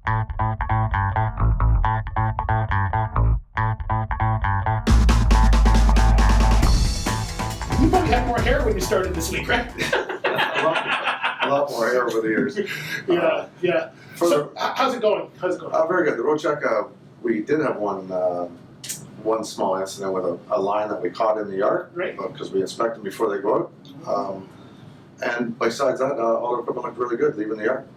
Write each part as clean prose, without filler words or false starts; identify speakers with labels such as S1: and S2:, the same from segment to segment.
S1: You probably had more hair when you started this week, right?
S2: A lot more hair over the years.
S1: Yeah, yeah.
S2: For
S1: So, how's it going? How's it going?
S2: Very good. The road check, we did have one small incident with a line that we caught in the yard,
S1: Right.
S2: Because we inspect them before they go out. And besides that, all the equipment looked really good leaving the yard.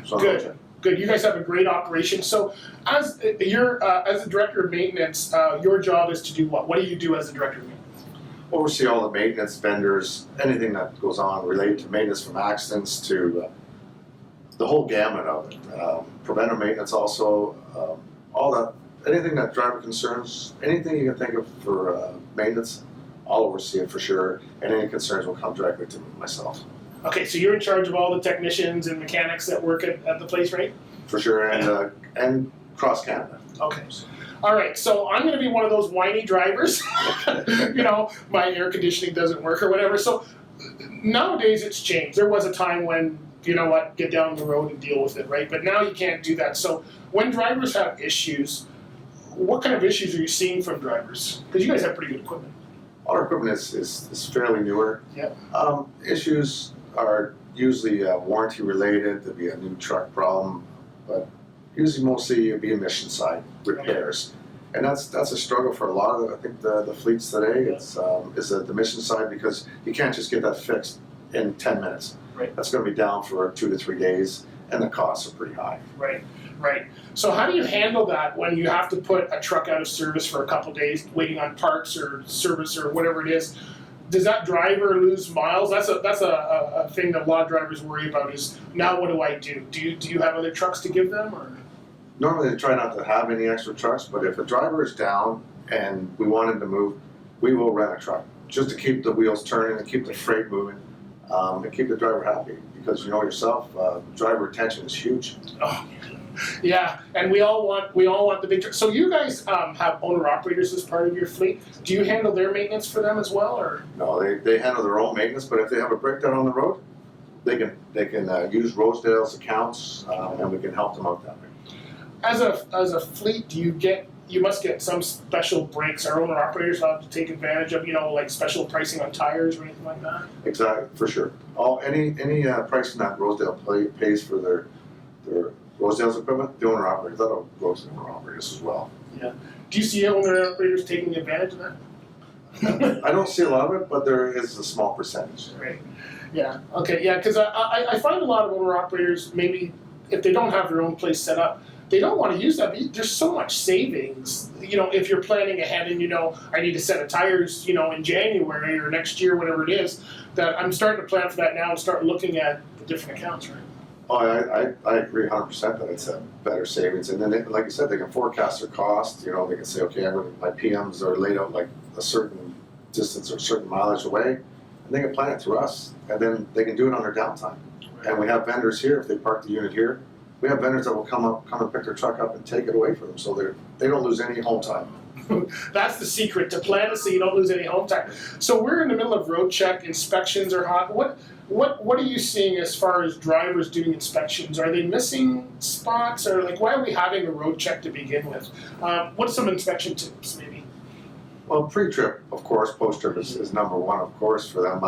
S2: So
S1: Good. Good. You guys have a great operation. So, as the director of maintenance, your job is to do what? What do you do as the director of maintenance?
S2: Oversee all the maintenance vendors, anything that goes on related to maintenance, from accidents to the whole gamut of it. Preventive maintenance also, all that, anything that driver concerns, anything you can think of for maintenance, I'll oversee it for sure, and any concerns will come directly to myself.
S1: Okay, so you're in charge of all the technicians and mechanics that work at the place, right?
S2: For sure, and cross Canada.
S1: Okay. All right, so I'm going to be one of those whiny drivers. You know, my air conditioning doesn't work or whatever. So nowadays it's changed. There was a time when, you know what, get down the road and deal with it, right? But now you can't do that. So when drivers have issues, what kind of issues are you seeing from drivers? Because you guys have pretty good equipment.
S2: Our equipment is fairly newer.
S1: Yeah.
S2: Issues are usually warranty related. There'd be a new truck problem, but usually mostly it'd be emission side repairs, and that's a struggle for a lot of I think the fleets today.
S1: Yeah.
S2: It's the emission side, because you can't just get that fixed in 10 minutes.
S1: Right.
S2: That's going to be down for 2 to 3 days, and the costs are pretty high.
S1: Right, right. So how do you handle that when you have to put a truck out of service for a couple days, waiting on parts or service or whatever it is? Does that driver lose miles? That's a thing that a lot of drivers worry about. Is now what do I do? Do you have other trucks to give them, or?
S2: Normally they try not to have any extra trucks, but if a driver is down and we want him to move, we will rent a truck just to keep the wheels turning and keep the freight moving, and keep the driver happy, because you know yourself, driver retention is huge.
S1: Oh, yeah, and we all want the big truck. So you guys have owner operators as part of your fleet. Do you handle their maintenance for them as well, or?
S2: No, they handle their own maintenance, but if they have a breakdown on the road, they can use Rosedale's accounts, and we can help them out that way.
S1: As a fleet, you must get some special breaks. Our owner operators have to take advantage of, like special pricing on tires or anything like that.
S2: Exactly, for sure. Any pricing that Rosedale pays for their Rosedale's equipment, the owner operators, that'll go to the owner operators as well.
S1: Yeah. Do you see owner operators taking advantage of that?
S2: I don't see a lot of it, but there is a small percentage.
S1: Right. Yeah. Okay. Yeah. Because I find a lot of owner operators, maybe if they don't have their own place set up, they don't want to use that. There's so much savings. If you're planning ahead and I need a set of tires, in January or next year, whatever it is, that I'm starting to plan for that now and start looking at the different accounts, right?
S2: Oh, I agree 100% that it's a better savings. And then, like you said, they can forecast their cost. They can say, okay, my PMs are laid out like a certain distance or certain mileage away, and they can plan it through us. And then they can do it on their downtime. Right. And we have vendors here, if they park the unit here, we have vendors that will come and pick their truck up and take it away for them, so they don't lose any home time.
S1: That's the secret, to plan it so you don't lose any home time. So we're in the middle of road check, inspections are hot. What are you seeing as far as drivers doing inspections? Are they missing spots, or why are we having a road check to begin with? What's some inspection tips, maybe?
S2: Well, pre-trip, of course, post-trip is number one, of course, for them.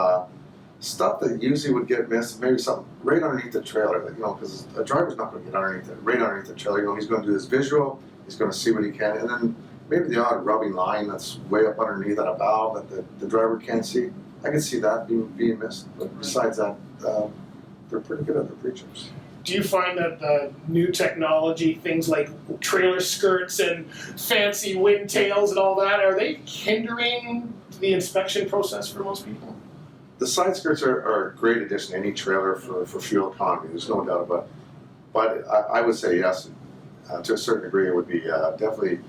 S2: Stuff that usually would get missed, maybe something right underneath the trailer, because a driver's not going to get right underneath the trailer. He's going to do his visual, he's going to see what he can, and then maybe the odd rubbing line that's way up underneath on a valve that the driver can't see. I can see that being missed, but besides that, they're pretty good at their pre-trips.
S1: Do you find that the new technology, things like trailer skirts and fancy wind tails and all that, are they hindering the inspection process for most people?
S2: The side skirts are a great addition to any trailer for fuel economy, there's no doubt about it. But I would say yes, to a certain degree it would be definitely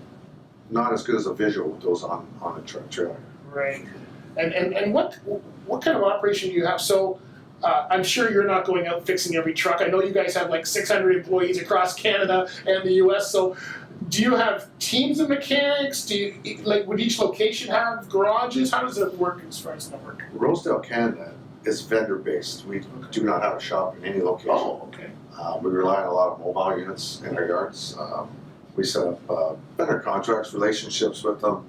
S2: not as good as a visual with those on a trailer.
S1: Right. And what kind of operation do you have? So I'm sure you're not going out fixing every truck. I know you guys have 600 employees across Canada and the US, so do you have teams of mechanics? Do you, would each location have garages? How does it work as far as network?
S2: Rosedale Canada is vendor based. We do not have a shop in any location.
S1: Oh, okay.
S2: We rely on a lot of mobile units in our yards. We set up vendor contracts, relationships with them,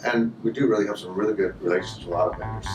S2: and we do really have some really good relationships with a lot of vendors.